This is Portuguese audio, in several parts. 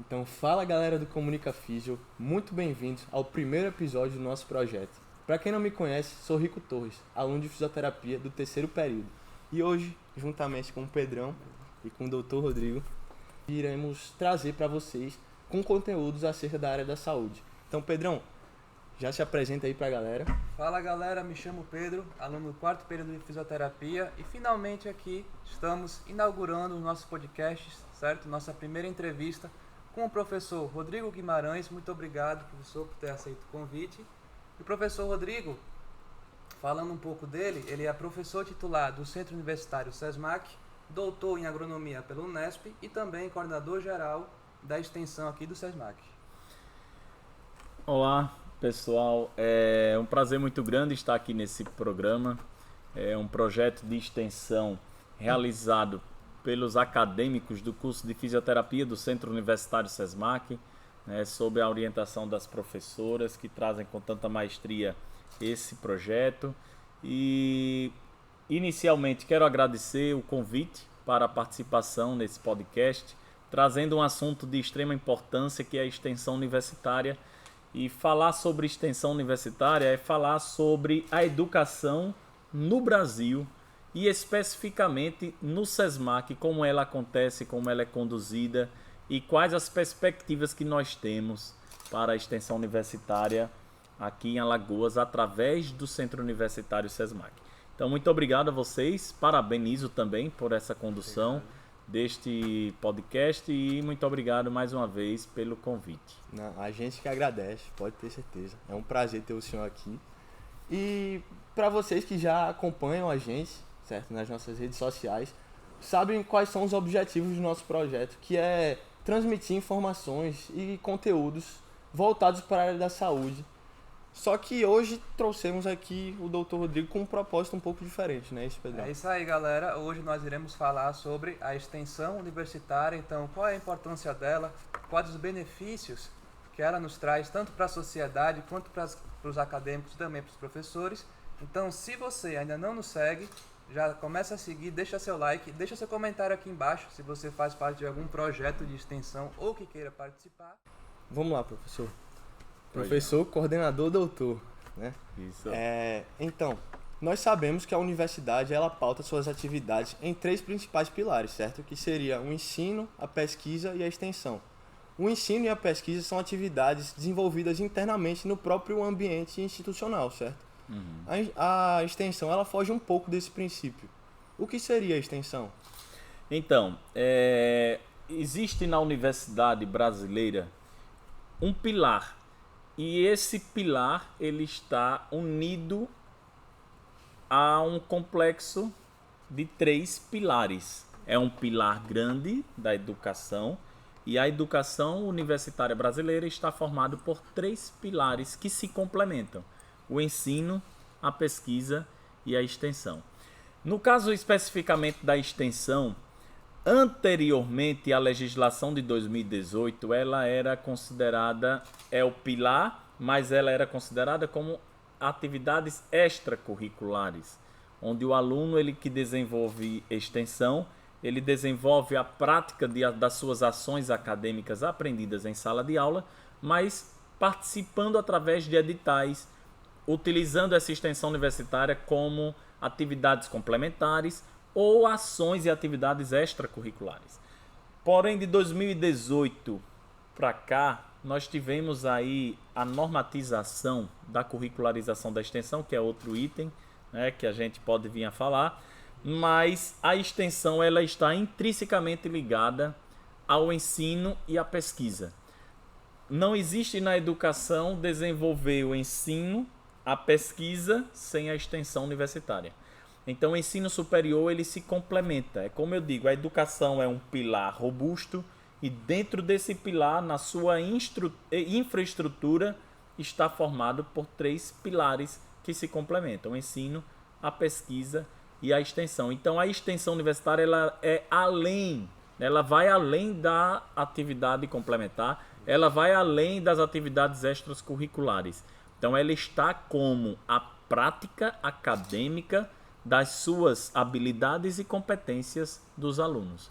Então fala galera do Comunica Físio, muito bem-vindos ao primeiro episódio do nosso projeto. Para quem não me conhece, sou Rico Torres, aluno de fisioterapia do terceiro período. E hoje, juntamente com o Pedrão e com o Dr. Rodrigo, iremos trazer para vocês com conteúdos acerca da área da saúde. Então Pedrão, já se apresenta aí para a galera. Fala galera, me chamo Pedro, aluno do quarto período de fisioterapia e finalmente aqui estamos inaugurando o nosso podcast, certo? Nossa primeira entrevista com o professor Rodrigo Guimarães. Muito obrigado, professor, por ter aceito o convite. E o professor Rodrigo, falando um pouco dele, ele é professor titular do Centro Universitário SESMAC, doutor em agronomia pela Unesp e também coordenador geral da extensão aqui do SESMAC. Olá pessoal, é um prazer muito grande estar aqui nesse programa. É um projeto de extensão realizado pelos acadêmicos do curso de fisioterapia do Centro Universitário SESMAC, sob a orientação das professoras que trazem com tanta maestria esse projeto. E inicialmente quero agradecer o convite para a participação nesse podcast, trazendo um assunto de extrema importância que é a extensão universitária. E falar sobre extensão universitária é falar sobre a educação no Brasil e especificamente no SESMAC, como ela acontece, como ela é conduzida e quais as perspectivas que nós temos para a extensão universitária aqui em Alagoas através do Centro Universitário SESMAC. Então, muito obrigado a vocês, parabenizo também por essa condução deste podcast e muito obrigado mais uma vez pelo convite. Não, a gente que agradece, pode ter certeza. É um prazer ter o senhor aqui. E para vocês que já acompanham a gente, certo, nas nossas redes sociais, sabem quais são os objetivos do nosso projeto, que é transmitir informações e conteúdos voltados para a área da saúde. Só que hoje trouxemos aqui o Dr. Rodrigo com um propósito um pouco diferente, né, Pedrão? É isso aí, galera. Hoje nós iremos falar sobre a extensão universitária. Então, qual é a importância dela, quais os benefícios que ela nos traz, tanto para a sociedade quanto para os acadêmicos e também para os professores. Então, se você ainda não nos segue, já começa a seguir, deixa seu like, deixa seu comentário aqui embaixo, se você faz parte de algum projeto de extensão ou que queira participar. Vamos lá, professor. Professor, coordenador, doutor, né? Isso. Então, nós sabemos que a universidade ela pauta suas atividades em três principais pilares, certo? Que seria o ensino, a pesquisa e a extensão. O ensino e a pesquisa são atividades desenvolvidas internamente no próprio ambiente institucional, certo? Uhum. A extensão ela foge um pouco desse princípio. O que seria a extensão? Então, existe na universidade brasileira um pilar. E esse pilar ele está unido a um complexo de três pilares. É um pilar grande da educação e a educação universitária brasileira está formada por três pilares que se complementam: o ensino, a pesquisa e a extensão. No caso especificamente da extensão, anteriormente à legislação de 2018, ela era considerada, o pilar, mas ela era considerada como atividades extracurriculares, onde o aluno ele que desenvolve extensão, ele desenvolve a prática das suas ações acadêmicas aprendidas em sala de aula, mas participando através de editais, utilizando essa extensão universitária como atividades complementares ou ações e atividades extracurriculares. Porém, de 2018 para cá, nós tivemos aí a normatização da curricularização da extensão, que é outro item, né, que a gente pode vir a falar, mas a extensão ela está intrinsecamente ligada ao ensino e à pesquisa. Não existe na educação desenvolver o ensino, a pesquisa, sem a extensão universitária. Então, o ensino superior ele se complementa. É como eu digo, a educação é um pilar robusto e dentro desse pilar, na sua infraestrutura, está formado por três pilares que se complementam: o ensino, a pesquisa e a extensão. Então, a extensão universitária ela é além, ela vai além da atividade complementar, ela vai além das atividades extracurriculares. Então, ela está como a prática acadêmica das suas habilidades e competências dos alunos.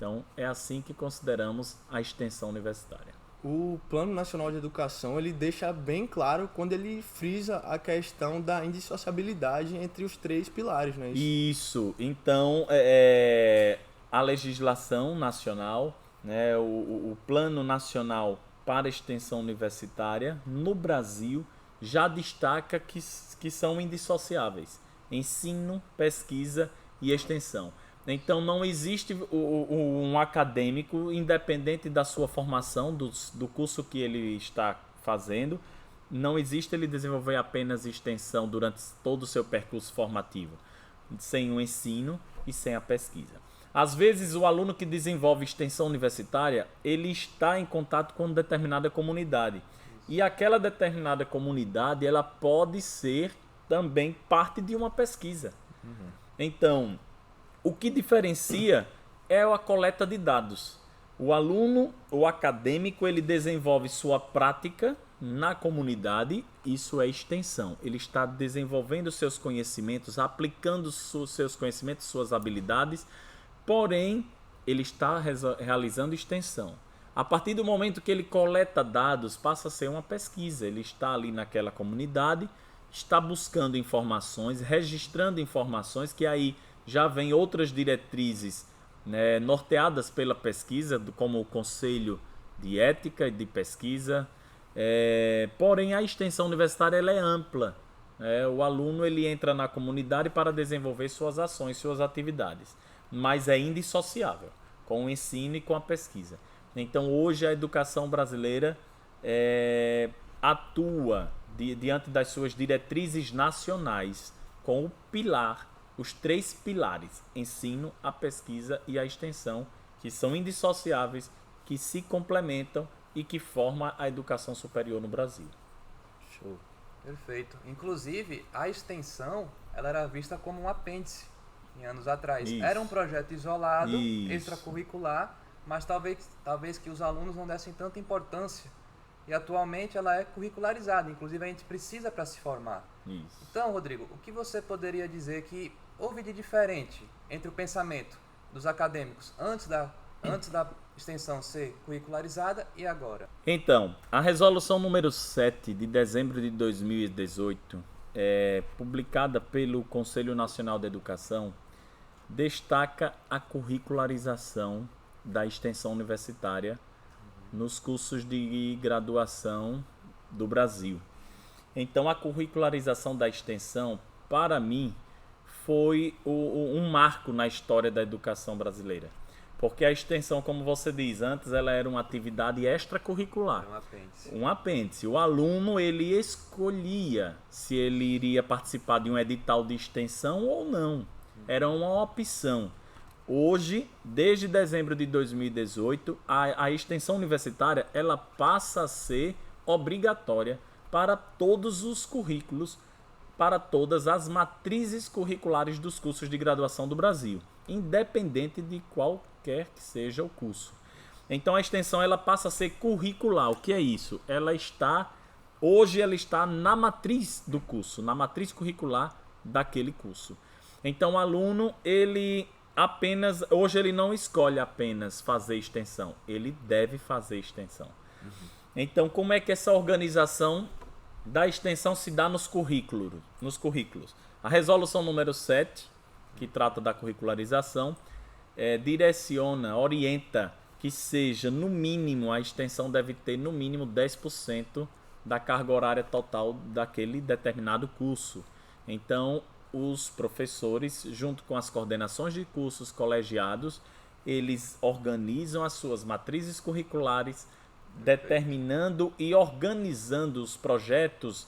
Então, é assim que consideramos a extensão universitária. O Plano Nacional de Educação, ele deixa bem claro quando ele frisa a questão da indissociabilidade entre os 3 pilares, não é isso? Isso. Então, a legislação nacional, né, o Plano Nacional para a Extensão Universitária, no Brasil, já destaca que são indissociáveis. Ensino, pesquisa e extensão. Então, não existe um acadêmico, independente da sua formação, do curso que ele está fazendo, não existe ele desenvolver apenas extensão durante todo o seu percurso formativo, sem o ensino e sem a pesquisa. Às vezes, o aluno que desenvolve extensão universitária, ele está em contato com determinada comunidade. E aquela determinada comunidade, ela pode ser também parte de uma pesquisa. Então, o que diferencia é a coleta de dados. O aluno, o acadêmico, ele desenvolve sua prática na comunidade, isso é extensão. Ele está desenvolvendo seus conhecimentos, aplicando seus conhecimentos, suas habilidades, porém, ele está realizando extensão. A partir do momento que ele coleta dados, passa a ser uma pesquisa. Ele está ali naquela comunidade, está buscando informações, registrando informações, que aí já vem outras diretrizes, né, norteadas pela pesquisa, como o Conselho de Ética e de Pesquisa. Porém, a extensão universitária ela é ampla. O aluno ele entra na comunidade para desenvolver suas ações, suas atividades, mas é indissociável com o ensino e com a pesquisa. Então, hoje, a educação brasileira atua diante das suas diretrizes nacionais com o pilar, os 3 pilares, ensino, a pesquisa e a extensão, que são indissociáveis, que se complementam e que formam a educação superior no Brasil. Show. Perfeito. Inclusive, a extensão ela era vista como um apêndice em anos atrás. Isso. Era um projeto isolado, Isso. extracurricular, mas talvez que os alunos não dessem tanta importância. E atualmente ela é curricularizada, inclusive a gente precisa para se formar. Isso. Então, Rodrigo, o que você poderia dizer que houve de diferente entre o pensamento dos acadêmicos antes da extensão ser curricularizada e agora? Então, a resolução número 7 de dezembro de 2018, publicada pelo Conselho Nacional de Educação, destaca a curricularização da extensão universitária nos cursos de graduação do Brasil. Então, a curricularização da extensão, para mim, foi um marco na história da educação brasileira. Porque a extensão, como você diz, antes ela era uma atividade extracurricular. Era um apêndice. Um apêndice. O aluno, ele escolhia se ele iria participar de um edital de extensão ou não. Era uma opção. Hoje, desde dezembro de 2018, a extensão universitária ela passa a ser obrigatória para todos os currículos, para todas as matrizes curriculares dos cursos de graduação do Brasil, independente de qualquer que seja o curso. Então a extensão ela passa a ser curricular. O que é isso? Hoje ela está na matriz do curso, na matriz curricular daquele curso. Então o aluno, hoje ele não escolhe apenas fazer extensão, ele deve fazer extensão. Então, como é que essa organização da extensão se dá nos currículos? A resolução número 7, que trata da curricularização, orienta que seja, no mínimo, a extensão deve ter, no mínimo, 10% da carga horária total daquele determinado curso. Então, os professores, junto com as coordenações de cursos colegiados, eles organizam as suas matrizes curriculares, determinando e organizando os projetos,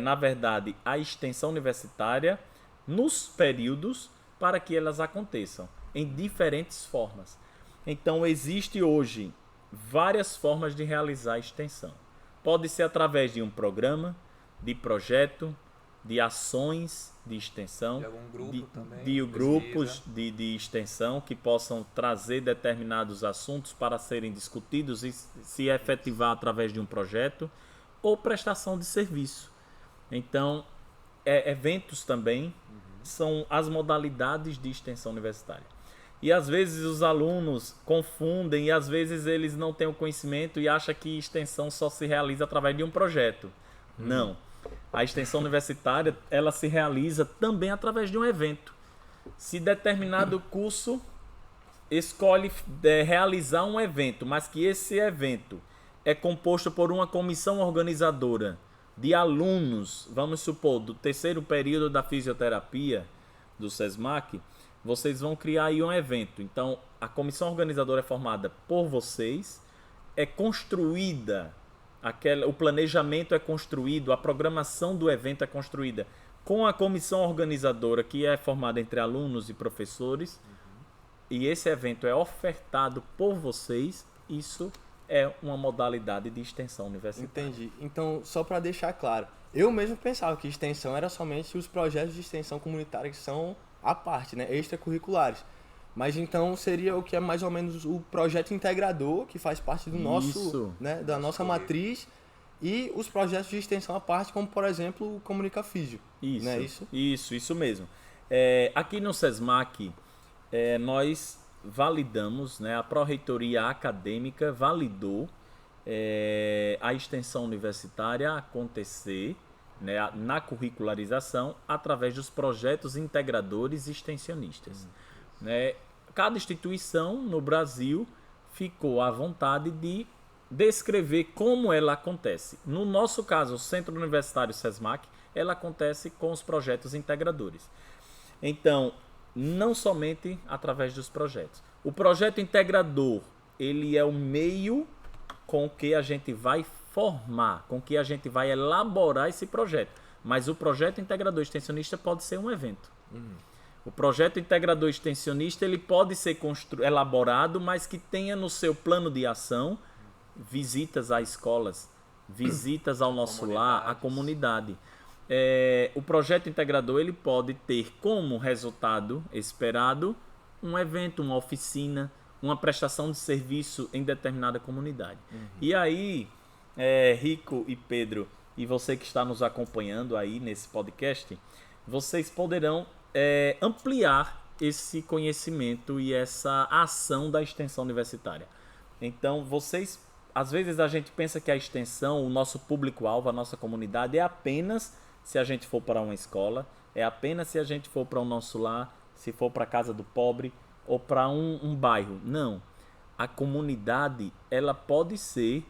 na verdade, a extensão universitária, nos períodos para que elas aconteçam, em diferentes formas. Então, existe hoje várias formas de realizar a extensão. Pode ser através de um programa, de projeto, de ações de extensão, De algum grupo também, de grupos pesquisa. de extensão que possam trazer determinados assuntos para serem discutidos e se efetivar através de um projeto, ou prestação de serviço. Então, eventos também são as modalidades de extensão universitária. E às vezes os alunos confundem e às vezes eles não têm o conhecimento e acham que extensão só se realiza através de um projeto. Não. A extensão universitária, ela se realiza também através de um evento. Se determinado curso escolhe realizar um evento, mas que esse evento é composto por uma comissão organizadora de alunos, vamos supor, do terceiro período da fisioterapia do SESMAC, vocês vão criar aí um evento. Então, a comissão organizadora é formada por vocês, é construída, o planejamento é construído, a programação do evento é construída com a comissão organizadora, que é formada entre alunos e professores, e esse evento é ofertado por vocês. Isso é uma modalidade de extensão universitária. Entendi. Então, só para deixar claro, eu mesmo pensava que extensão era somente os projetos de extensão comunitária que são à parte, né, extracurriculares. Mas então seria o que é mais ou menos o projeto integrador, que faz parte do nosso, né, da nossa matriz, e os projetos de extensão à parte, como por exemplo o Comunicafísio. Isso, não é isso? Isso mesmo. Aqui no SESMAC, nós validamos, né, a Pró-Reitoria Acadêmica validou a extensão universitária acontecer, né, na curricularização através dos projetos integradores e extensionistas. Né? Cada instituição no Brasil ficou à vontade de descrever como ela acontece. No nosso caso, o Centro Universitário SESMAC, ela acontece com os projetos integradores. Então, não somente através dos projetos. O projeto integrador, ele é o meio com que a gente vai formar, com que a gente vai elaborar esse projeto. Mas o projeto integrador extensionista pode ser um evento. O projeto integrador extensionista, ele pode ser elaborado, mas que tenha no seu plano de ação visitas a escolas, visitas ao nosso lar, à comunidade. O projeto integrador, ele pode ter como resultado esperado um evento, uma oficina, uma prestação de serviço em determinada comunidade. E aí, Rico e Pedro, e você que está nos acompanhando aí nesse podcast, vocês poderão ampliar esse conhecimento e essa ação da extensão universitária. Então, às vezes a gente pensa que a extensão, o nosso público-alvo, a nossa comunidade, é apenas se a gente for para uma escola, é apenas se a gente for para o nosso lar, se for para a casa do pobre ou para um bairro. Não. A comunidade, ela pode ser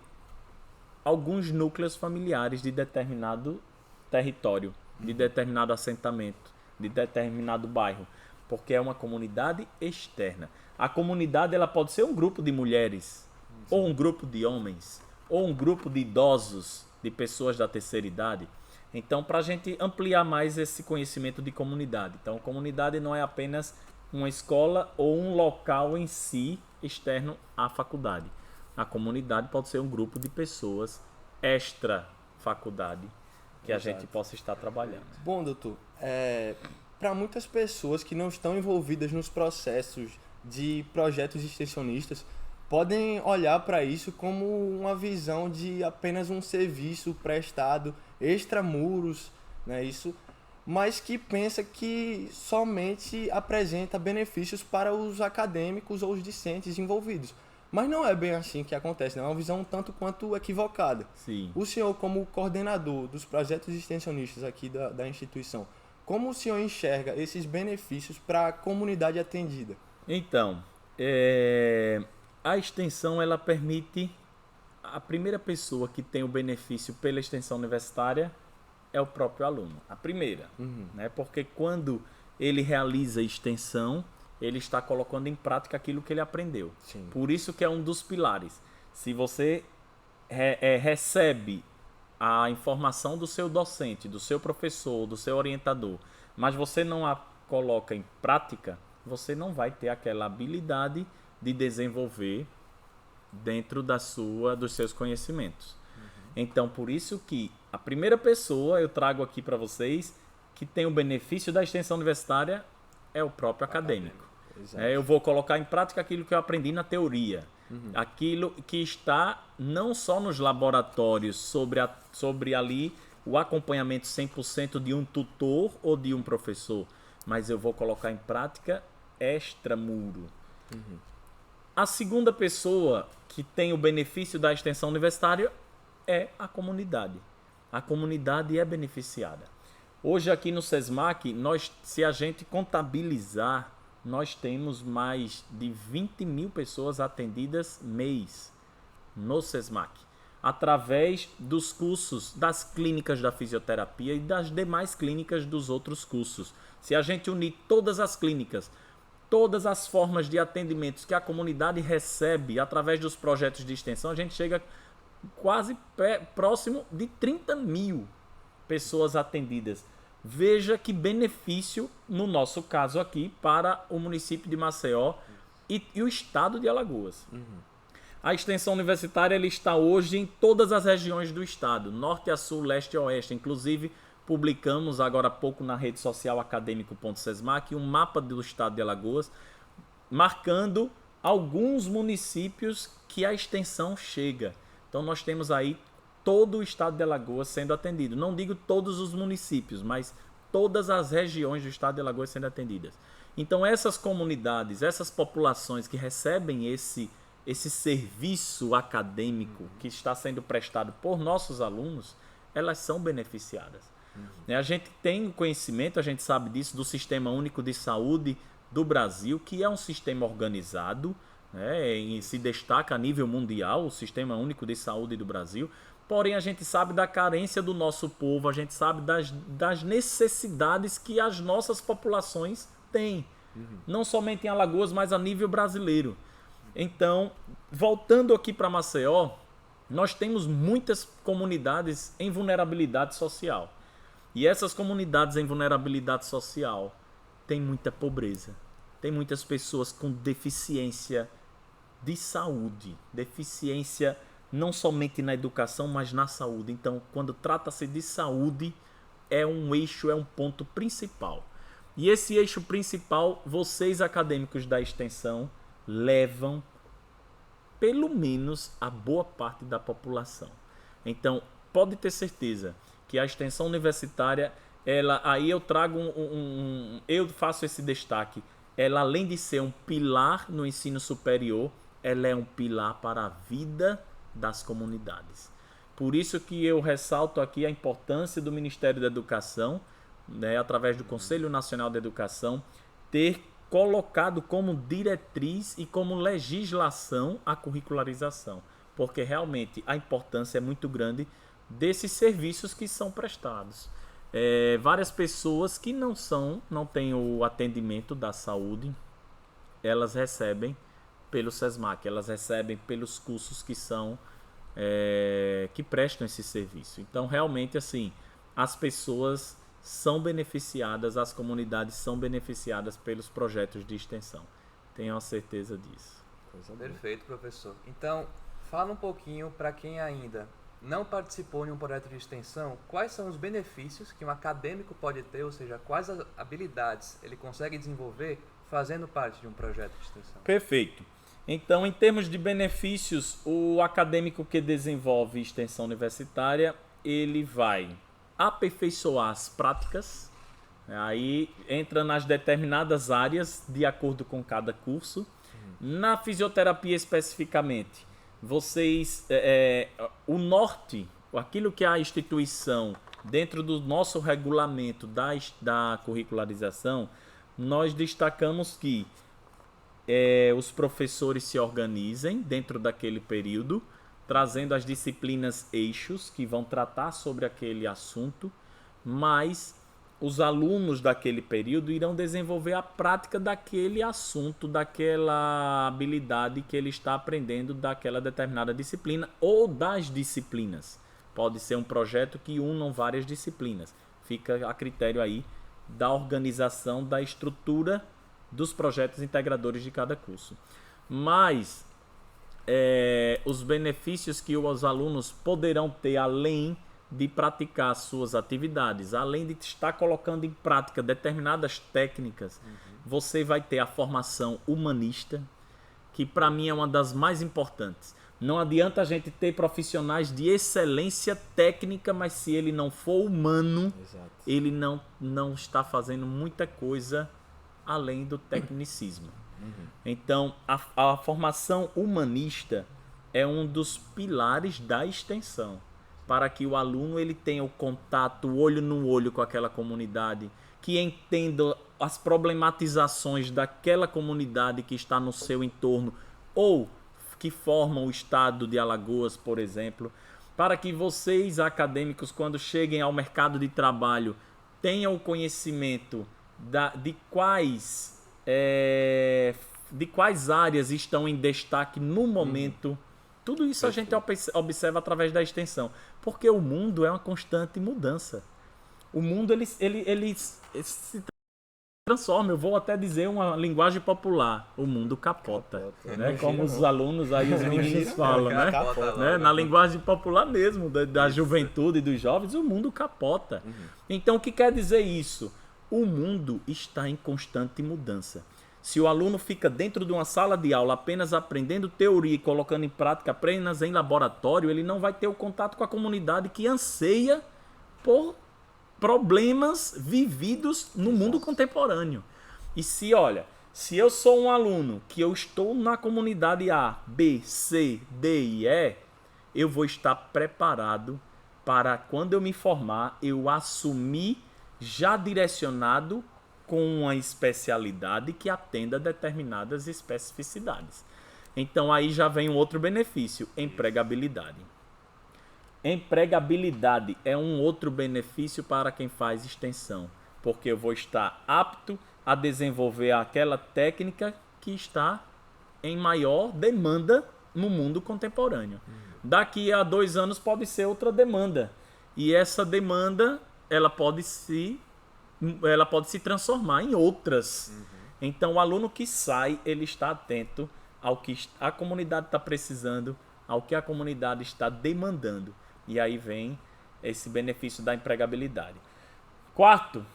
alguns núcleos familiares de determinado território, de determinado assentamento, de determinado bairro, porque é uma comunidade externa. A comunidade, ela pode ser um grupo de mulheres, ou um grupo de homens, ou um grupo de idosos, de pessoas da terceira idade. Então, para a gente ampliar mais esse conhecimento de comunidade. Então, comunidade não é apenas uma escola ou um local em si externo à faculdade. A comunidade pode ser um grupo de pessoas extra-faculdade que a gente possa estar trabalhando. Bom, doutor, para muitas pessoas que não estão envolvidas nos processos de projetos extensionistas, podem olhar para isso como uma visão de apenas um serviço prestado extramuros, né, isso, mas que pensa que somente apresenta benefícios para os acadêmicos ou os discentes envolvidos. Mas não é bem assim que acontece, né? É uma visão um tanto quanto equivocada. Sim. O senhor, como coordenador dos projetos extensionistas aqui da instituição, como o senhor enxerga esses benefícios para a comunidade atendida? Então, a extensão, ela permite, a primeira pessoa que tem o benefício pela extensão universitária é o próprio aluno, a primeira, né? Porque quando ele realiza a extensão, ele está colocando em prática aquilo que ele aprendeu. Sim. Por isso que é um dos pilares. Se você recebe a informação do seu docente, do seu professor, do seu orientador, mas você não a coloca em prática, você não vai ter aquela habilidade de desenvolver dentro dos seus conhecimentos. Então, por isso que a primeira pessoa, eu trago aqui para vocês, que tem o benefício da extensão universitária é o próprio acadêmico. Eu vou colocar em prática aquilo que eu aprendi na teoria. Aquilo que está não só nos laboratórios, sobre ali o acompanhamento 100% de um tutor ou de um professor, mas eu vou colocar em prática extramuro. A segunda pessoa que tem o benefício da extensão universitária é a comunidade. A comunidade é beneficiada. Hoje aqui no SESMAC, se a gente contabilizar, nós temos mais de 20 mil pessoas atendidas mês no SESMAC, através dos cursos das clínicas da fisioterapia e das demais clínicas dos outros cursos. Se a gente unir todas as clínicas, todas as formas de atendimentos que a comunidade recebe através dos projetos de extensão, a gente chega quase próximo de 30 mil pessoas atendidas. Veja que benefício, no nosso caso aqui, para o município de Maceió e o estado de Alagoas. A extensão universitária ela está hoje em todas as regiões do estado, norte a sul, leste a oeste. Inclusive, publicamos agora há pouco na rede social acadêmico.sesmac um mapa do estado de Alagoas, marcando alguns municípios que a extensão chega. Então nós temos aí todo o estado de Alagoas sendo atendido. Não digo todos os municípios, mas todas as regiões do estado de Alagoas sendo atendidas. Então essas comunidades, essas populações que recebem esse serviço acadêmico que está sendo prestado por nossos alunos, elas são beneficiadas. A gente tem conhecimento, a gente sabe disso, do Sistema Único de Saúde do Brasil, que é um sistema organizado, né, e se destaca a nível mundial, o Sistema Único de Saúde do Brasil. Porém, a gente sabe da carência do nosso povo, a gente sabe das necessidades que as nossas populações têm. Não somente em Alagoas, mas a nível brasileiro. Então, voltando aqui para Maceió, nós temos muitas comunidades em vulnerabilidade social. E essas comunidades em vulnerabilidade social têm muita pobreza. Tem muitas pessoas com deficiência de saúde, deficiência não somente na educação, mas na saúde. Então, quando trata-se de saúde, é um eixo, é um ponto principal. E esse eixo principal, vocês acadêmicos da extensão levam pelo menos a boa parte da população. Então, pode ter certeza que a extensão universitária, aí eu trago eu faço esse destaque. Ela, além de ser um pilar no ensino superior, ela é um pilar para a vida das comunidades. Por isso que eu ressalto aqui a importância do Ministério da Educação, né, através do Conselho Nacional de Educação, ter colocado como diretriz e como legislação a curricularização, porque realmente a importância é muito grande desses serviços que são prestados. Várias pessoas que não têm o atendimento da saúde, elas recebem pelo SESMAC, elas recebem pelos cursos que prestam esse serviço. Então, realmente, assim, as pessoas são beneficiadas, as comunidades são beneficiadas pelos projetos de extensão. Tenho a certeza disso. Perfeito, professor. Então, fala um pouquinho para quem ainda não participou de um projeto de extensão, quais são os benefícios que um acadêmico pode ter, ou seja, quais as habilidades ele consegue desenvolver fazendo parte de um projeto de extensão. Perfeito. Então, em termos de benefícios, o acadêmico que desenvolve extensão universitária, ele vai aperfeiçoar as práticas, aí entra nas determinadas áreas de acordo com cada curso. Na fisioterapia especificamente, o norte, aquilo que a instituição, dentro do nosso regulamento da curricularização, nós destacamos que os professores se organizem dentro daquele período, trazendo as disciplinas eixos que vão tratar sobre aquele assunto, mas os alunos daquele período irão desenvolver a prática daquele assunto, daquela habilidade que ele está aprendendo daquela determinada disciplina ou das disciplinas. Pode ser um projeto que unam várias disciplinas. Fica a critério aí da organização, da estrutura dos projetos integradores de cada curso. Mas os benefícios que os alunos poderão ter além de praticar suas atividades, além de estar colocando em prática determinadas técnicas, você vai ter a formação humanista, que para mim é uma das mais importantes. Não adianta a gente ter profissionais de excelência técnica, mas se ele não for humano, exato, ele não está fazendo muita coisa além do tecnicismo. Então, a formação humanista é um dos pilares da extensão, para que o aluno ele tenha o contato olho no olho com aquela comunidade, que entenda as problematizações daquela comunidade que está no seu entorno ou que formam o estado de Alagoas, por exemplo, para que vocês, acadêmicos, quando cheguem ao mercado de trabalho, tenham o conhecimento de quais áreas estão em destaque no momento. Tudo isso a gente observa através da extensão, porque o mundo é uma constante mudança. O mundo ele se transforma. Eu vou até dizer uma linguagem popular: o mundo capota, né? Como os alunos aí, os meninos falam, né? Na linguagem popular mesmo, da juventude e dos jovens, o mundo capota. Então, o que quer dizer isso? O mundo está em constante mudança. Se o aluno fica dentro de uma sala de aula apenas aprendendo teoria e colocando em prática apenas em laboratório, ele não vai ter o contato com a comunidade que anseia por problemas vividos no mundo contemporâneo. E se eu sou um aluno que eu estou na comunidade A, B, C, D e E, eu vou estar preparado para, quando eu me formar, eu assumir já direcionado com uma especialidade que atenda a determinadas especificidades. Então aí já vem um outro benefício: empregabilidade. Empregabilidade é um outro benefício para quem faz extensão, porque eu vou estar apto a desenvolver aquela técnica que está em maior demanda no mundo contemporâneo. Daqui a 2 anos pode ser outra demanda, e essa demanda ela pode se transformar em outras. Então o aluno que sai, ele está atento ao que a comunidade está precisando, ao que a comunidade está demandando. E aí vem esse benefício da empregabilidade. Quarto,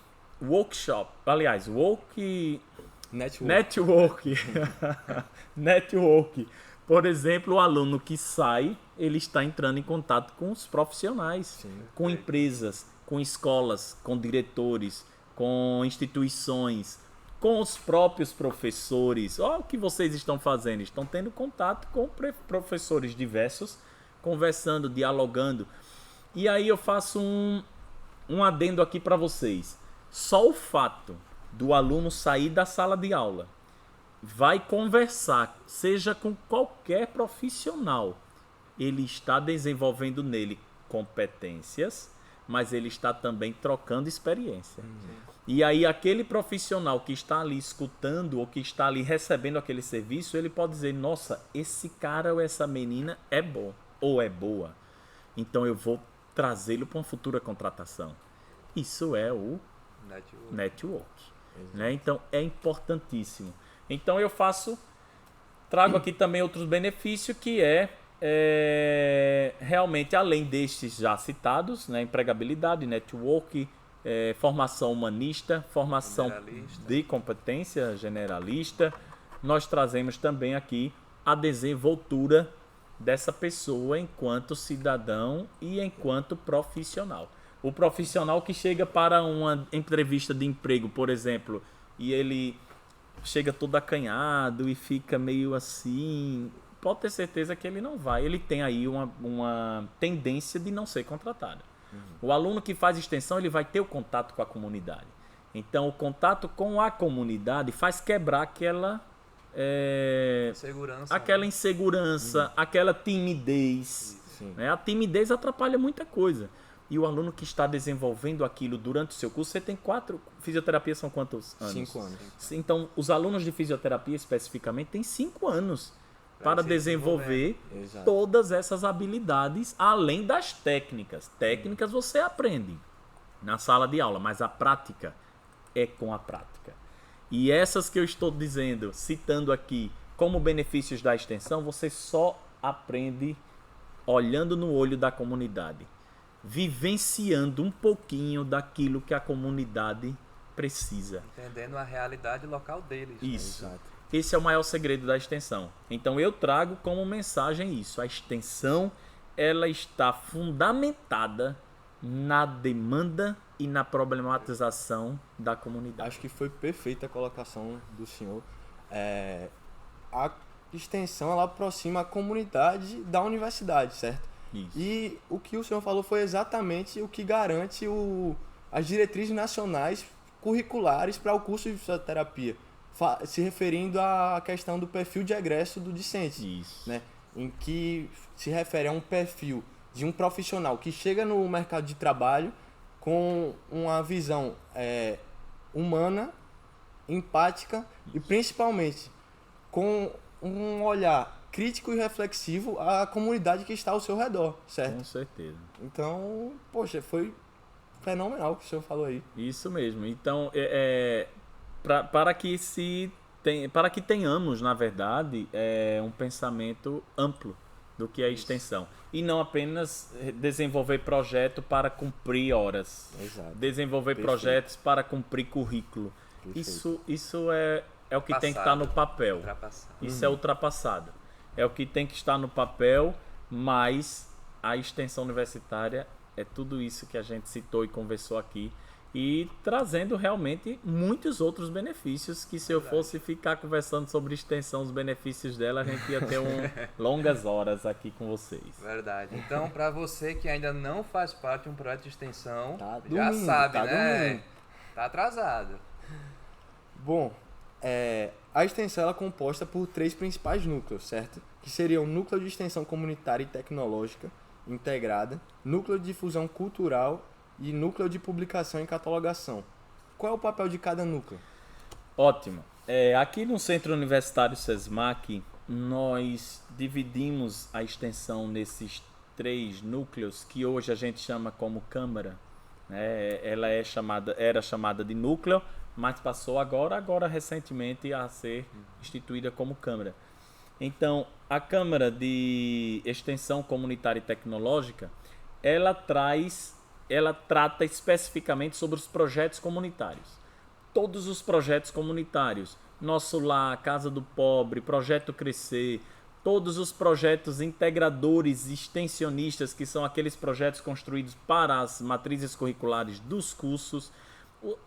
workshop. Aliás, network. Network. Por exemplo, o aluno que sai, ele está entrando em contato com os profissionais, com empresas, com escolas, com diretores, com instituições, com os próprios professores. Olha o que vocês estão fazendo. Estão tendo contato com professores diversos, conversando, dialogando. E aí eu faço um adendo aqui para vocês. Só o fato do aluno sair da sala de aula, vai conversar, seja com qualquer profissional, ele está desenvolvendo nele competências, mas ele está também trocando experiência. E aí aquele profissional que está ali escutando ou que está ali recebendo aquele serviço, ele pode dizer: nossa, esse cara ou essa menina é bom ou é boa, então eu vou trazê-lo para uma futura contratação. Isso é o network. Né? Então é importantíssimo. Então eu trago aqui também outros benefícios, que realmente, além destes já citados, né, empregabilidade, network, formação humanista, formação de competência generalista, nós trazemos também aqui a desenvoltura dessa pessoa enquanto cidadão e enquanto profissional. O profissional que chega para uma entrevista de emprego, por exemplo, e ele chega todo acanhado e fica meio assim, pode ter certeza que ele não vai. Ele tem aí uma tendência de não ser contratado. O aluno que faz extensão, ele vai ter o contato com a comunidade. Então, o contato com a comunidade faz quebrar aquela insegurança, aquela timidez. Né? A timidez atrapalha muita coisa. E o aluno que está desenvolvendo aquilo durante o seu curso, você tem 4... Fisioterapia são quantos anos? 5 anos. Então, os alunos de fisioterapia, especificamente, têm 5 anos para desenvolver todas essas habilidades, além das técnicas. Técnicas você aprende na sala de aula, mas a prática é com a prática. E essas que eu estou dizendo, citando aqui como benefícios da extensão, você só aprende olhando no olho da comunidade, vivenciando um pouquinho daquilo que a comunidade precisa. Entendendo a realidade local deles. Isso. Exato. Esse é o maior segredo da extensão. Então eu trago como mensagem isso. A extensão, ela está fundamentada na demanda e na problematização da comunidade. Acho que foi perfeita a colocação do senhor. a extensão ela aproxima a comunidade da universidade, certo? Isso. E o que o senhor falou foi exatamente o que garante as diretrizes nacionais curriculares para o curso de fisioterapia, se referindo à questão do perfil de egresso do discente, Isso. né? Em que se refere a um perfil de um profissional que chega no mercado de trabalho com uma visão humana, empática e principalmente com um olhar crítico e reflexivo à comunidade que está ao seu redor, certo? Com certeza. Então, poxa, foi fenomenal o que o senhor falou aí. Isso mesmo. Então, para que tenhamos, na verdade, um pensamento amplo do que é a extensão. E não apenas desenvolver projeto para cumprir horas. Exato. Desenvolver Perfeito. projetos para cumprir currículo. Perfeito. Isso é o que tem que estar no papel. Ultrapassado. Isso é ultrapassado. É o que tem que estar no papel, mas a extensão universitária é tudo isso que a gente citou e conversou aqui. E trazendo realmente muitos outros benefícios que se eu fosse ficar conversando sobre extensão, os benefícios dela, a gente ia ter longas horas aqui com vocês. Verdade. Então, para você que ainda não faz parte de um projeto de extensão, Tá já dormindo, sabe, tá né? dormindo. Tá atrasado. Bom, a extensão ela é composta por 3 principais núcleos, certo? Que seriam o núcleo de extensão comunitária e tecnológica integrada, núcleo de difusão cultural e núcleo de publicação e catalogação. Qual é o papel de cada núcleo? Ótimo. Aqui no Centro Universitário SESMAC, nós dividimos a extensão nesses 3 núcleos que hoje a gente chama como Câmara. Ela era chamada de núcleo, mas passou agora recentemente a ser instituída como Câmara. Então, a Câmara de Extensão Comunitária e Tecnológica, ela trata especificamente sobre os projetos comunitários. Todos os projetos comunitários, Nosso Lar, Casa do Pobre, Projeto Crescer, todos os projetos integradores e extensionistas, que são aqueles projetos construídos para as matrizes curriculares dos cursos,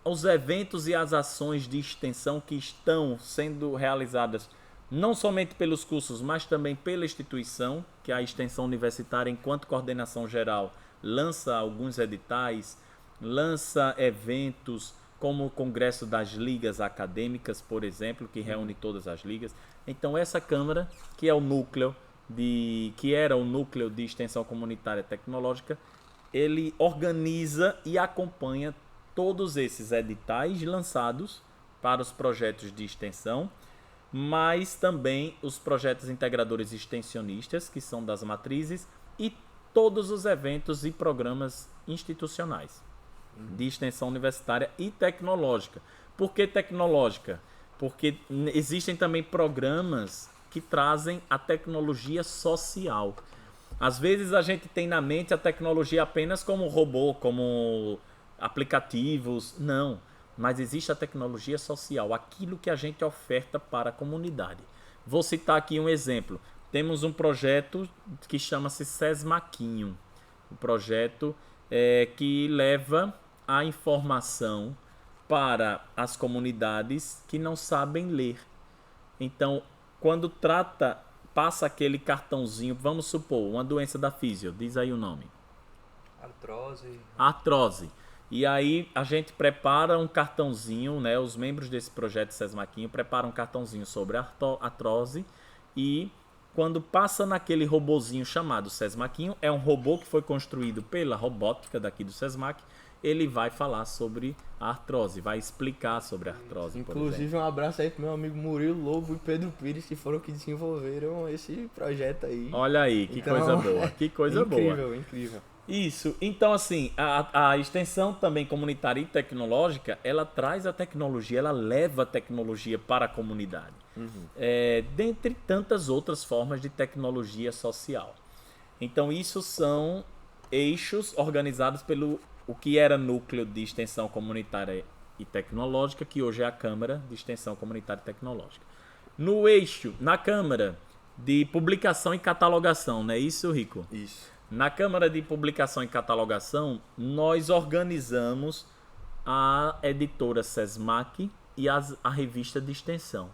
os eventos e as ações de extensão que estão sendo realizadas não somente pelos cursos, mas também pela instituição, que é a extensão universitária, enquanto coordenação geral, lança alguns editais, lança eventos como o Congresso das Ligas Acadêmicas, por exemplo, que reúne todas as ligas. Então essa Câmara, que era o núcleo de extensão comunitária e tecnológica, ele organiza e acompanha todos esses editais lançados para os projetos de extensão, mas também os projetos integradores e extensionistas, que são das matrizes, e todos os eventos e programas institucionais de extensão universitária e tecnológica. Por que tecnológica? Porque existem também programas que trazem a tecnologia social. Às vezes a gente tem na mente a tecnologia apenas como robô, como aplicativos. Não, mas existe a tecnologia social, aquilo que a gente oferta para a comunidade. Vou citar aqui um exemplo. Temos um projeto que chama-se SESMAQuinho. Um projeto que leva a informação para as comunidades que não sabem ler. Então, quando passa aquele cartãozinho, vamos supor, uma doença da físio, diz aí o nome. Artrose. E aí a gente prepara um cartãozinho, né? Os membros desse projeto SESMAQuinho preparam um cartãozinho sobre a artrose, e quando passa naquele robozinho chamado SESMAQuinho, é um robô que foi construído pela robótica daqui do SESMAC, ele vai falar sobre a artrose, vai explicar sobre a artrose. Inclusive, um abraço aí pro meu amigo Murilo Lobo e Pedro Pires, que foram que desenvolveram esse projeto aí. Olha aí, que Então, coisa boa, que coisa boa. Incrível, incrível. Isso, então assim, a extensão também comunitária e tecnológica, ela traz a tecnologia, ela leva a tecnologia para a comunidade. Dentre tantas outras formas de tecnologia social. Então isso são eixos organizados pelo o que era núcleo de extensão comunitária e tecnológica, que hoje é a Câmara de Extensão Comunitária e Tecnológica. No eixo, na Câmara de Publicação e Catalogação, não é isso, Rico? Isso. Na Câmara de Publicação e Catalogação, nós organizamos a editora SESMAC e a revista de extensão.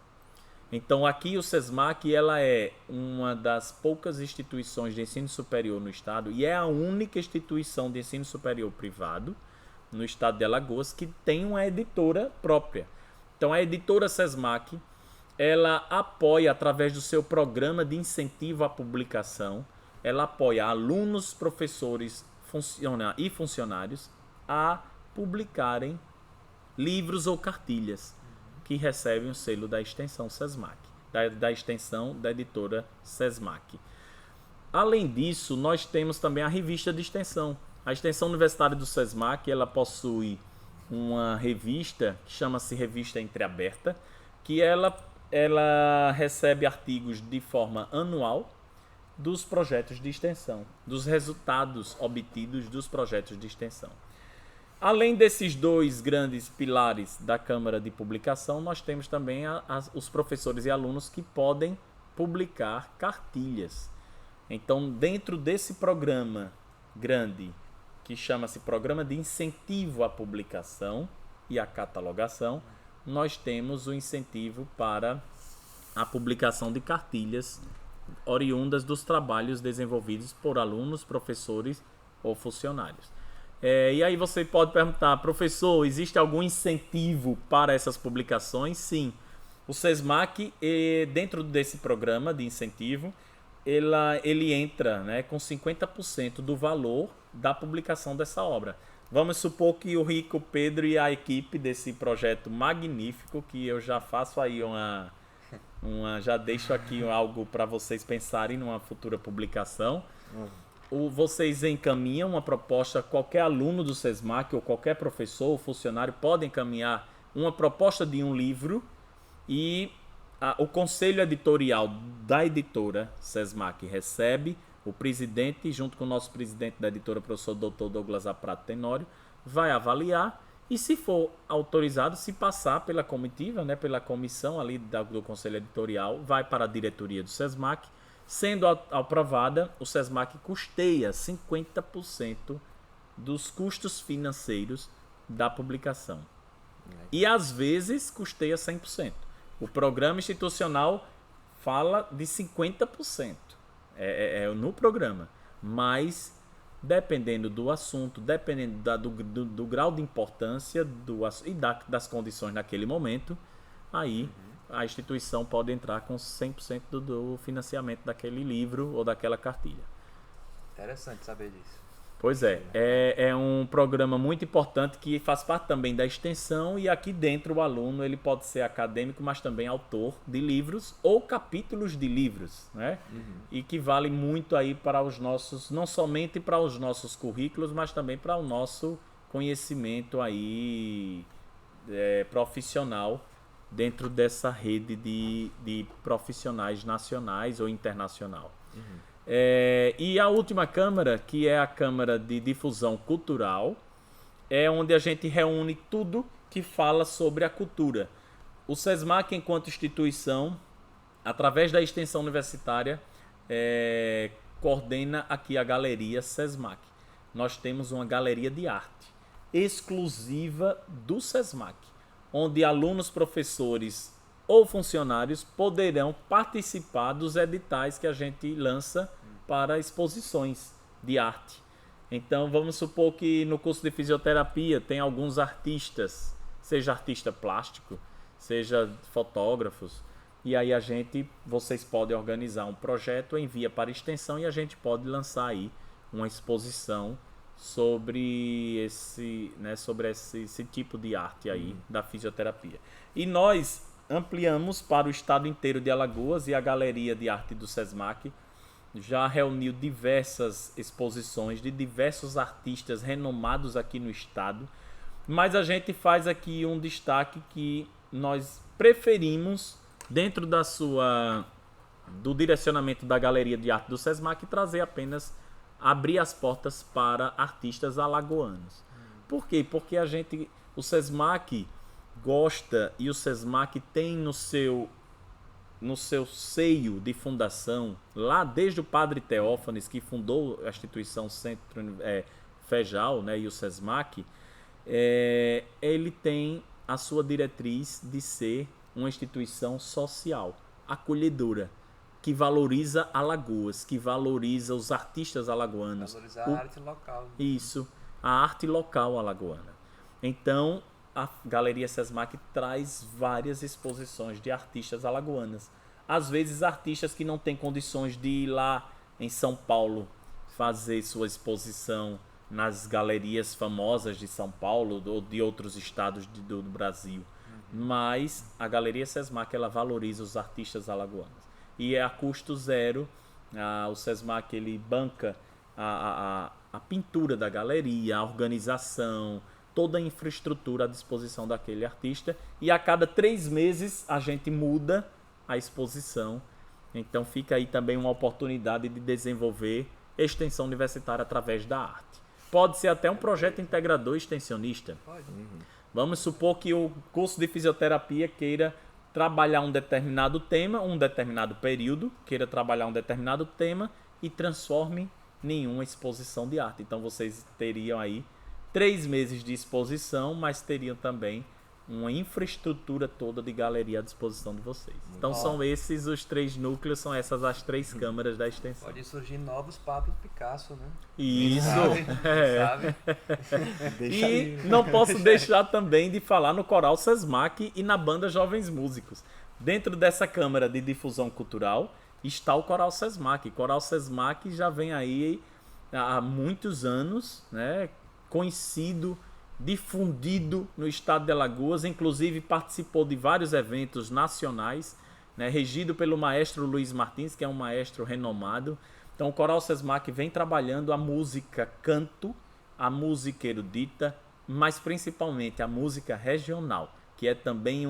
Então aqui o SESMAC ela é uma das poucas instituições de ensino superior no estado e é a única instituição de ensino superior privado no estado de Alagoas que tem uma editora própria. Então a editora SESMAC ela apoia através do seu programa de incentivo à publicação, ela apoia alunos, professores e funcionários a publicarem livros ou cartilhas que recebem o selo da extensão SESMAC, da extensão da editora SESMAC. Além disso, nós temos também a revista de extensão. A extensão universitária do SESMAC, ela possui uma revista que chama-se Revista Entreaberta, que ela recebe artigos de forma anual dos projetos de extensão, dos resultados obtidos dos projetos de extensão. Além desses dois grandes pilares da Câmara de Publicação, nós temos também os professores e alunos que podem publicar cartilhas. Então, dentro desse programa grande, que chama-se Programa de Incentivo à Publicação e à Catalogação, nós temos o incentivo para a publicação de cartilhas oriundas dos trabalhos desenvolvidos por alunos, professores ou funcionários. E aí você pode perguntar, professor, existe algum incentivo para essas publicações? Sim. O SESMAC, dentro desse programa de incentivo, ele entra, né, com 50% do valor da publicação dessa obra. Vamos supor que o Rico, Pedro e a equipe desse projeto magnífico, que eu já faço aí já deixo aqui algo para vocês pensarem numa futura publicação. Vocês encaminham uma proposta, qualquer aluno do SESMAC ou qualquer professor ou funcionário pode encaminhar uma proposta de um livro e o conselho editorial da editora SESMAC recebe, o presidente, junto com o nosso presidente da editora, professor Dr. Douglas Aprato Tenório, vai avaliar e, se for autorizado, se passar pela comitiva, né, pela comissão ali do conselho editorial, vai para a diretoria do SESMAC. Sendo aprovada, o SESMAC custeia 50% dos custos financeiros da publicação. E, às vezes, custeia 100%. O programa institucional fala de 50%. No programa. Mas, dependendo do assunto, dependendo do grau de importância e das condições naquele momento, aí a instituição pode entrar com 100% do financiamento daquele livro ou daquela cartilha. Interessante saber disso. Pois é um programa muito importante que faz parte também da extensão, e aqui dentro o aluno ele pode ser acadêmico, mas também autor de livros ou capítulos de livros, né? E que vale muito aí para os nossos, não somente para os nossos currículos, mas também para o nosso conhecimento aí profissional dentro dessa rede de profissionais nacionais ou internacional. E a última câmara, que é a Câmara de Difusão Cultural, é onde a gente reúne tudo que fala sobre a cultura. O SESMAC, enquanto instituição, através da extensão universitária, coordena aqui a Galeria SESMAC. Nós temos uma galeria de arte exclusiva do SESMAC, onde alunos, professores ou funcionários poderão participar dos editais que a gente lança para exposições de arte. Então, vamos supor que no curso de fisioterapia tem alguns artistas, seja artista plástico, seja fotógrafos, e aí vocês podem organizar um projeto, envia para a extensão e a gente pode lançar aí uma exposição sobre esse tipo de arte aí da fisioterapia. E nós ampliamos para o estado inteiro de Alagoas, e a Galeria de Arte do SESMAC já reuniu diversas exposições de diversos artistas renomados aqui no estado, mas a gente faz aqui um destaque que nós preferimos, dentro do direcionamento da Galeria de Arte do SESMAC, abrir as portas para artistas alagoanos. Por quê? Porque o SESMAC gosta, e o SESMAC tem no seu seio de fundação, lá desde o Padre Teófanes, que fundou a instituição Centro FEJAL, né, e o SESMAC, ele tem a sua diretriz de ser uma instituição social, acolhedora, que valoriza Alagoas, que valoriza os artistas alagoanos. Valorizar a arte local. Né? Isso, a arte local alagoana. Então, a Galeria Sesmac traz várias exposições de artistas alagoanas. Às vezes, artistas que não têm condições de ir lá em São Paulo fazer sua exposição nas galerias famosas de São Paulo ou de outros estados do Brasil. Mas a Galeria Sesmac, ela valoriza os artistas alagoanos. E é a custo zero. O Sesmac, ele banca a pintura da galeria, a organização, toda a infraestrutura à disposição daquele artista. E a cada 3 meses a gente muda a exposição. Então fica aí também uma oportunidade de desenvolver extensão universitária através da arte. Pode ser até um projeto integrador extensionista. Pode. Vamos supor que o curso de fisioterapia queira trabalhar um determinado tema, um determinado período, queira trabalhar um determinado tema e transforme em uma exposição de arte. Então vocês teriam aí 3 meses de exposição, mas teriam também uma infraestrutura toda de galeria à disposição de vocês. Então são esses os 3 núcleos, são essas as 3 câmaras da extensão. Pode surgir novos Pablo Picasso, né? Isso! Sabe? E não posso deixar também de falar no Coral Sesmac e na banda Jovens Músicos. Dentro dessa Câmara de Difusão Cultural está o Coral Sesmac. Coral Sesmac já vem aí há muitos anos, né? Conhecido, difundido no estado de Alagoas, inclusive participou de vários eventos nacionais, né, regido pelo maestro Luiz Martins, que é um maestro renomado. Então o Coral Sesmac vem trabalhando a música canto, a música erudita, mas principalmente a música regional, que é também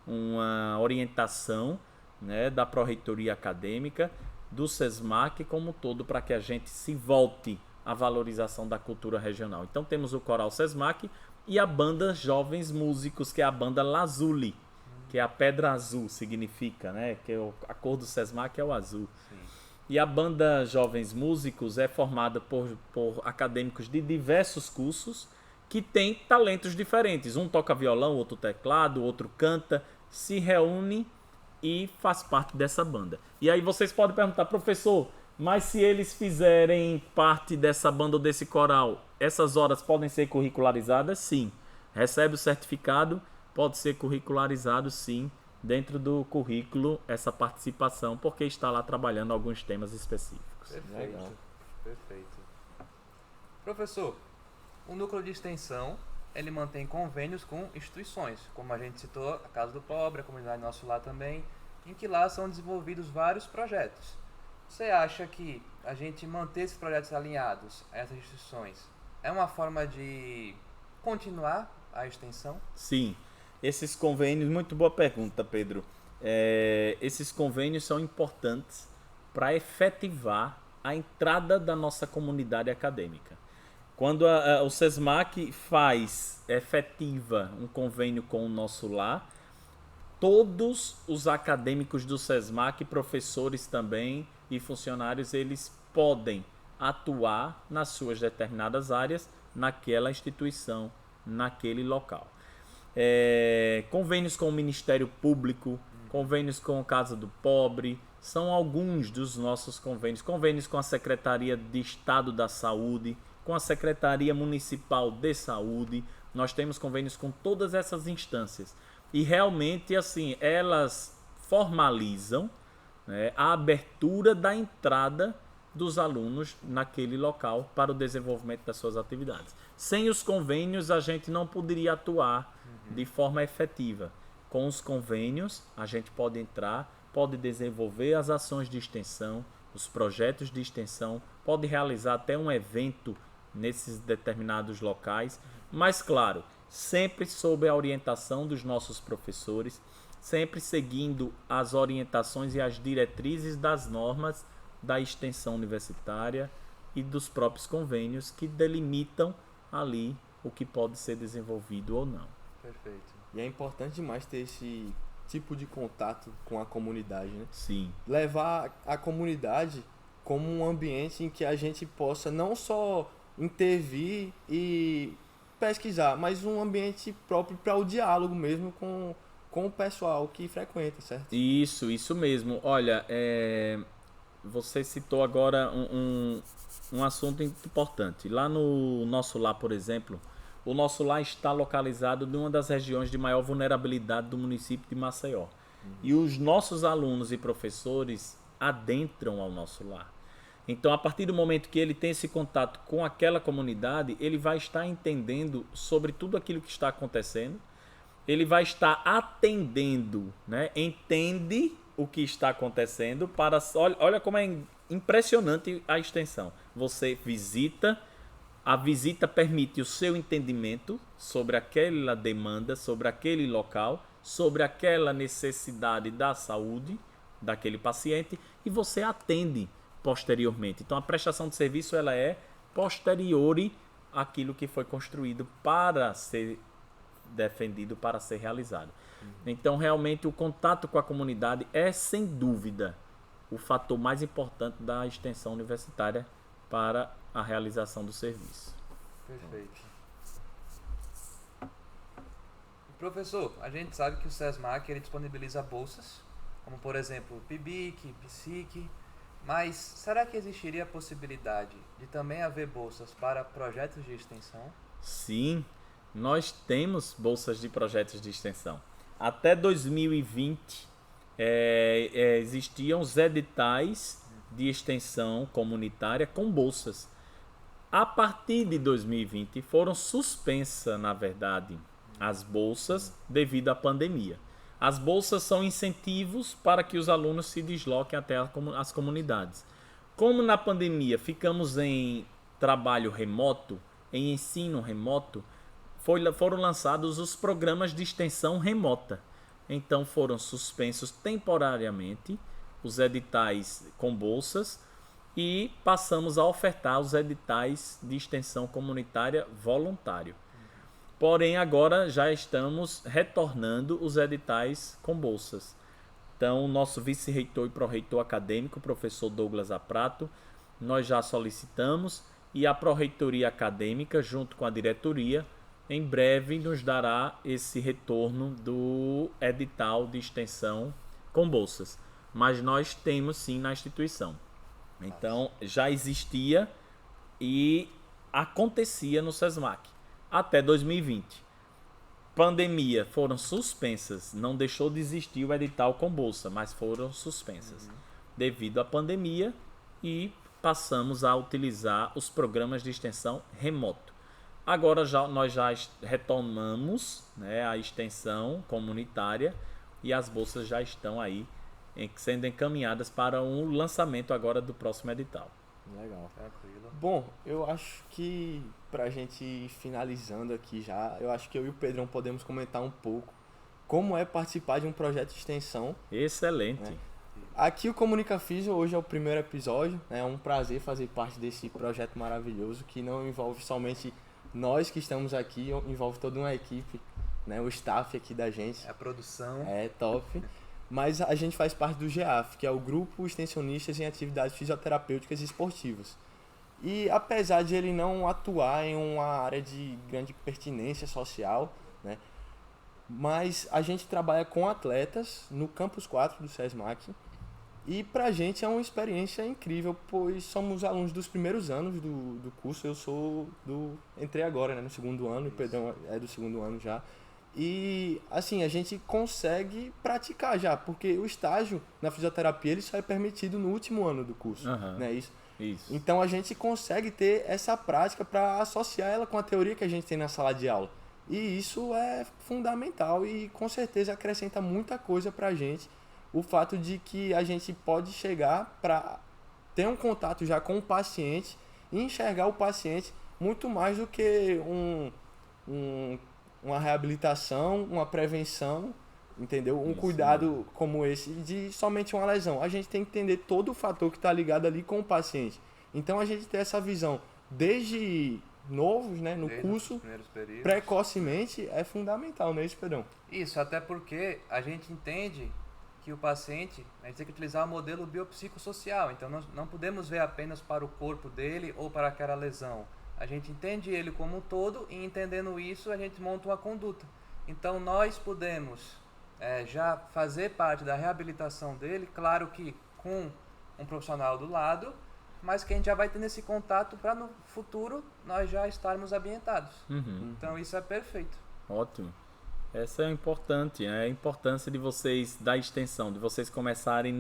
uma orientação, né, da Pró-Reitoria Acadêmica, do Sesmac como um todo, para que a gente se volte a valorização da cultura regional. Então temos o Coral Sesmac e a banda Jovens Músicos, que é a banda Lazuli, que é a pedra azul, significa, né? Que a cor do Sesmac é o azul. Sim. E a banda Jovens Músicos é formada por acadêmicos de diversos cursos que têm talentos diferentes. Um toca violão, outro teclado, outro canta, se reúne e faz parte dessa banda. E aí vocês podem perguntar, professor, mas se eles fizerem parte dessa banda ou desse coral, essas horas podem ser curricularizadas? Sim. Recebe o certificado, pode ser curricularizado, sim, dentro do currículo, essa participação, porque está lá trabalhando alguns temas específicos. Perfeito. Legal. Perfeito. Professor, o núcleo de extensão, ele mantém convênios com instituições, como a gente citou, a Casa do Pobre, a comunidade Nosso Lar também, em que lá são desenvolvidos vários projetos. Você acha que a gente manter esses projetos alinhados a essas instituições é uma forma de continuar a extensão? Sim. Esses convênios, muito boa pergunta, Pedro. Esses convênios são importantes para efetivar a entrada da nossa comunidade acadêmica. Quando o Sesmac efetiva um convênio com o Nosso Lar, todos os acadêmicos do Sesmac, professores também e funcionários, eles podem atuar nas suas determinadas áreas naquela instituição, naquele local. Convênios com o Ministério Público, convênios com a Casa do Pobre, são alguns dos nossos convênios. Convênios com a Secretaria de Estado da Saúde, com a Secretaria Municipal de Saúde. Nós temos convênios com todas essas instâncias. E realmente, assim, elas formalizam, né, a abertura da entrada dos alunos naquele local para o desenvolvimento das suas atividades. Sem os convênios, a gente não poderia atuar de forma efetiva. Com os convênios, a gente pode entrar, pode desenvolver as ações de extensão, os projetos de extensão, pode realizar até um evento nesses determinados locais, mas, claro, sempre sob a orientação dos nossos professores, sempre seguindo as orientações e as diretrizes das normas da extensão universitária e dos próprios convênios que delimitam ali o que pode ser desenvolvido ou não. Perfeito. E é importante demais ter esse tipo de contato com a comunidade, né? Sim. Levar a comunidade como um ambiente em que a gente possa não só intervir e pesquisar, mas um ambiente próprio para o diálogo mesmo com com o pessoal que frequenta, certo? Isso mesmo. Olha, você citou agora um assunto importante. Lá no nosso lar, por exemplo, o nosso lar está localizado em uma das regiões de maior vulnerabilidade do município de Maceió. E os nossos alunos e professores adentram ao nosso lar. Então, a partir do momento que ele tem esse contato com aquela comunidade, ele vai estar entendendo sobre tudo aquilo que está acontecendo. Ele vai estar atendendo, né? Entende o que está acontecendo para... Olha como é impressionante a extensão. Você visita, a visita permite o seu entendimento sobre aquela demanda, sobre aquele local, sobre aquela necessidade da saúde daquele paciente e você atende posteriormente. Então a prestação de serviço ela é posterior àquilo que foi construído para ser defendido, para ser realizado. Então realmente o contato com a comunidade é sem dúvida o fator mais importante da extensão universitária para a realização do serviço. Perfeito. Professor, a gente sabe que o SESMAC ele disponibiliza bolsas, como por exemplo o PIBIC, PSIC, mas será que existiria a possibilidade de também haver bolsas para projetos de extensão? Sim, nós temos bolsas de projetos de extensão. Até 2020 existiam os editais de extensão comunitária com bolsas. A partir de 2020 foram suspensas, na verdade, as bolsas devido à pandemia. As bolsas são incentivos para que os alunos se desloquem até as comunidades. Como na pandemia ficamos em trabalho remoto, em ensino remoto, foram lançados os programas de extensão remota. Então foram suspensos temporariamente os editais com bolsas e passamos a ofertar os editais de extensão comunitária voluntário. Porém, agora já estamos retornando os editais com bolsas. Então, o nosso vice-reitor e pró-reitor acadêmico, o professor Douglas Aprato, nós já solicitamos e a pró-reitoria acadêmica, junto com a diretoria, em breve nos dará esse retorno do edital de extensão com bolsas. Mas nós temos sim na instituição. Então, já existia e acontecia no SESMAC. Até 2020. Pandemia, foram suspensas. Não deixou de existir o edital com bolsa, mas foram suspensas. Devido à pandemia e passamos a utilizar os programas de extensão remoto. Agora nós já retomamos, né, a extensão comunitária e as bolsas já estão aí sendo encaminhadas para o lançamento agora do próximo edital. Legal. Tranquilo. Bom, eu acho que pra gente ir finalizando aqui já, eu acho que eu e o Pedrão podemos comentar um pouco como é participar de um projeto de extensão. Excelente. Né? Aqui o Comunica Físio hoje é o primeiro episódio, né? É um prazer fazer parte desse projeto maravilhoso que não envolve somente nós que estamos aqui, envolve toda uma equipe, né? O staff aqui da gente. A produção. É top. Mas a gente faz parte do GEAF, que é o Grupo Extensionistas em Atividades Fisioterapêuticas e Esportivas. E apesar de ele não atuar em uma área de grande pertinência social, né, mas a gente trabalha com atletas no Campus 4 do SESMAC. E pra gente é uma experiência incrível, pois somos alunos dos primeiros anos do curso. Eu entrei agora, né, no segundo ano, o Pedrão é do segundo ano já. E assim, a gente consegue praticar já, porque o estágio na fisioterapia ele só é permitido no último ano do curso, né? Isso. Então a gente consegue ter essa prática para associar ela com a teoria que a gente tem na sala de aula. E isso é fundamental e com certeza acrescenta muita coisa para a gente. O fato de que a gente pode chegar para ter um contato já com o paciente e enxergar o paciente muito mais do que uma reabilitação, uma prevenção, entendeu? Um cuidado como esse de somente uma lesão. A gente tem que entender todo o fator que está ligado ali com o paciente. Então a gente tem essa visão desde novos, né, no Desde curso, os primeiros períodos. precocemente, é fundamental, não é isso, Pedrão? Isso, até porque a gente entende que o paciente, a gente tem que utilizar o modelo biopsicossocial. Então nós não podemos ver apenas para o corpo dele ou para aquela lesão. A gente entende ele como um todo e entendendo isso a gente monta uma conduta. Então nós podemos já fazer parte da reabilitação dele, claro que com um profissional do lado, mas que a gente já vai tendo esse contato para no futuro nós já estarmos ambientados. Então isso é perfeito. Ótimo. Essa é importante, a importância de vocês, da extensão, de vocês começarem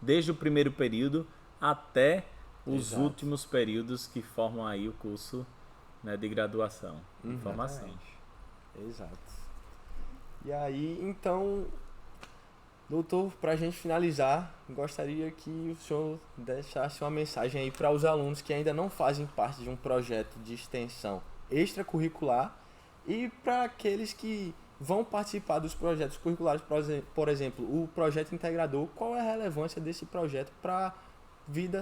desde o primeiro período até os últimos períodos que formam aí o curso, né, de graduação em formação. Exato. E aí, então, doutor, para a gente finalizar, gostaria que o senhor deixasse uma mensagem aí para os alunos que ainda não fazem parte de um projeto de extensão extracurricular e para aqueles que vão participar dos projetos curriculares, por exemplo, o projeto integrador, qual é a relevância desse projeto para a vida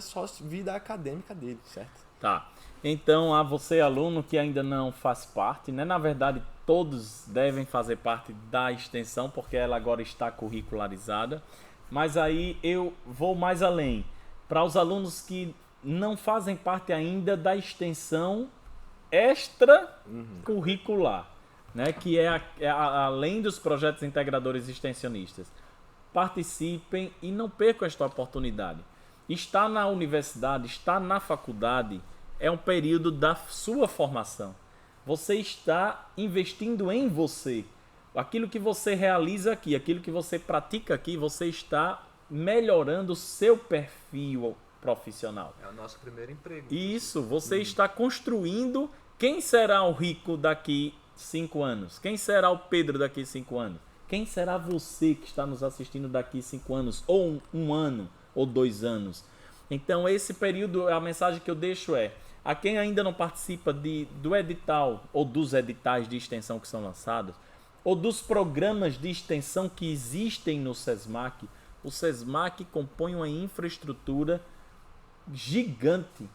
acadêmica dele, certo? Tá. Então, a você, aluno, que ainda não faz parte, né? Na verdade, todos devem fazer parte da extensão, porque ela agora está curricularizada. Mas aí eu vou mais além. Para os alunos que não fazem parte ainda da extensão extracurricular, né? Que além dos projetos integradores extensionistas. Participem e não percam esta oportunidade. Estar na universidade, estar na faculdade, é um período da sua formação. Você está investindo em você. Aquilo que você realiza aqui, aquilo que você pratica aqui, você está melhorando o seu perfil profissional. É o nosso primeiro emprego. Isso, você está construindo quem será o Rico daqui 5 anos. Quem será o Pedro daqui 5 anos? Quem será você que está nos assistindo daqui 5 anos? Ou um ano? Ou 2 anos? Então, esse período, a mensagem que eu deixo é: a quem ainda não participa do edital ou dos editais de extensão que são lançados, ou dos programas de extensão que existem no SESMAC, o SESMAC compõe uma infraestrutura gigante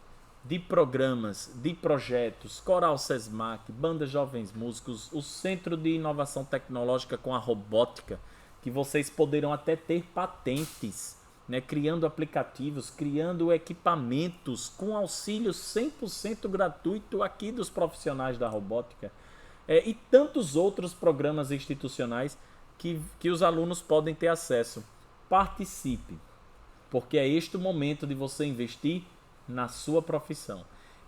de programas, de projetos, Coral SESMAC, Banda Jovens Músicos, o Centro de Inovação Tecnológica com a Robótica, que vocês poderão até ter patentes, né, criando aplicativos, criando equipamentos com auxílio 100% gratuito aqui dos profissionais da robótica, e tantos outros programas institucionais que os alunos podem ter acesso. Participe, porque é este o momento de você investir na sua profissão.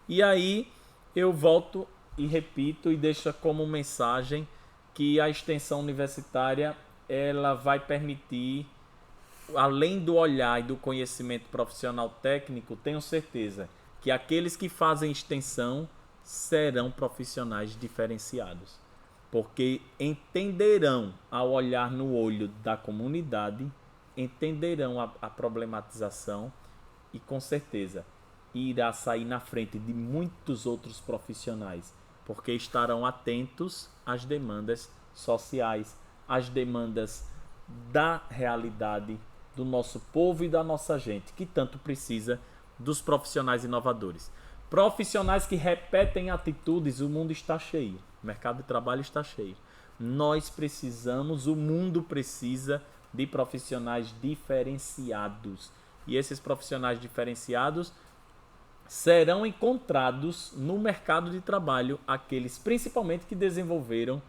E aí eu volto e repito e deixo como mensagem que a extensão universitária ela vai permitir, além do olhar e do conhecimento profissional técnico, tenho certeza que aqueles que fazem extensão serão profissionais diferenciados, porque entenderão, ao olhar no olho da comunidade, entenderão a problematização e com certeza irá sair na frente de muitos outros profissionais, porque estarão atentos às demandas sociais, às demandas da realidade do nosso povo e da nossa gente, que tanto precisa dos profissionais inovadores. Profissionais que repetem atitudes, o mundo está cheio, o mercado de trabalho está cheio. Nós precisamos, o mundo precisa de profissionais diferenciados. E esses profissionais diferenciados serão encontrados no mercado de trabalho, aqueles principalmente que desenvolveram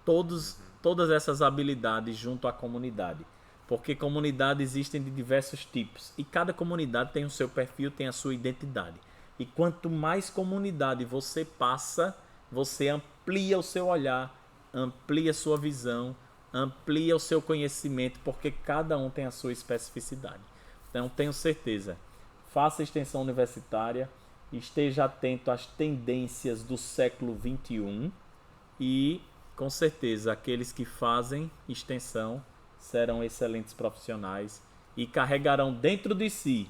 todas essas habilidades junto à comunidade. Porque comunidades existem de diversos tipos e cada comunidade tem o seu perfil, tem a sua identidade. E quanto mais comunidade você passa, você amplia o seu olhar, amplia a sua visão, amplia o seu conhecimento, porque cada um tem a sua especificidade. Então, tenho certeza, faça extensão universitária, esteja atento às tendências do século XXI e, com certeza, aqueles que fazem extensão serão excelentes profissionais e carregarão dentro de si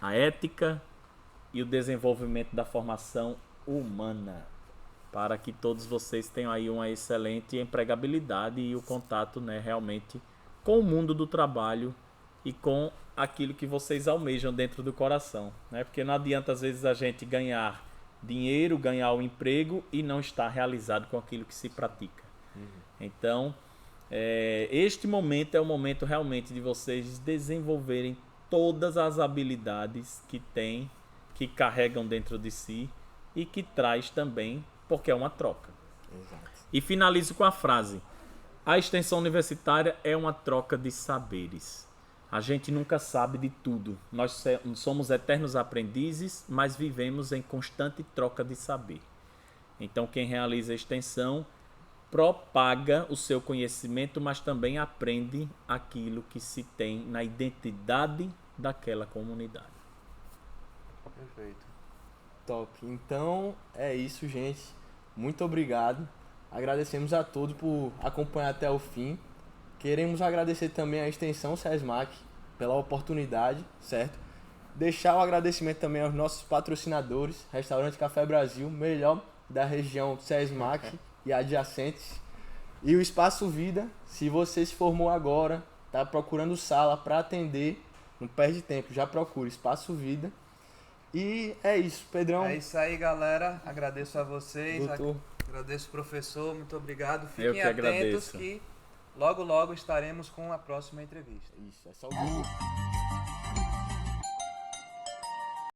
a ética e o desenvolvimento da formação humana, para que todos vocês tenham aí uma excelente empregabilidade e o contato, né, realmente com o mundo do trabalho e com aquilo que vocês almejam dentro do coração, né? Porque não adianta às vezes a gente ganhar dinheiro, ganhar um emprego e não estar realizado com aquilo que se pratica. Então, este momento é o momento realmente de vocês desenvolverem todas as habilidades que têm, que carregam dentro de si e que traz também, porque é uma troca. Exato. E finalizo com a frase: A extensão universitária é uma troca de saberes. A gente nunca sabe de tudo. Nós somos eternos aprendizes, mas vivemos em constante troca de saber. Então, quem realiza a extensão propaga o seu conhecimento, mas também aprende aquilo que se tem na identidade daquela comunidade. Perfeito. Top. Então é isso, gente. Muito obrigado. Agradecemos a todos por acompanhar até o fim. Queremos agradecer também à extensão SESMAC pela oportunidade, certo? Deixar o agradecimento também aos nossos patrocinadores, Restaurante Café Brasil, melhor da região SESMAC e adjacentes. E o Espaço Vida, se você se formou agora, está procurando sala para atender, não perde tempo, já procure Espaço Vida. E é isso, Pedrão. É isso aí, galera. Agradeço a vocês. Doutor. Agradeço o professor. Muito obrigado. Eu Fiquem que atentos agradeço. que logo estaremos com a próxima entrevista. Isso, é só o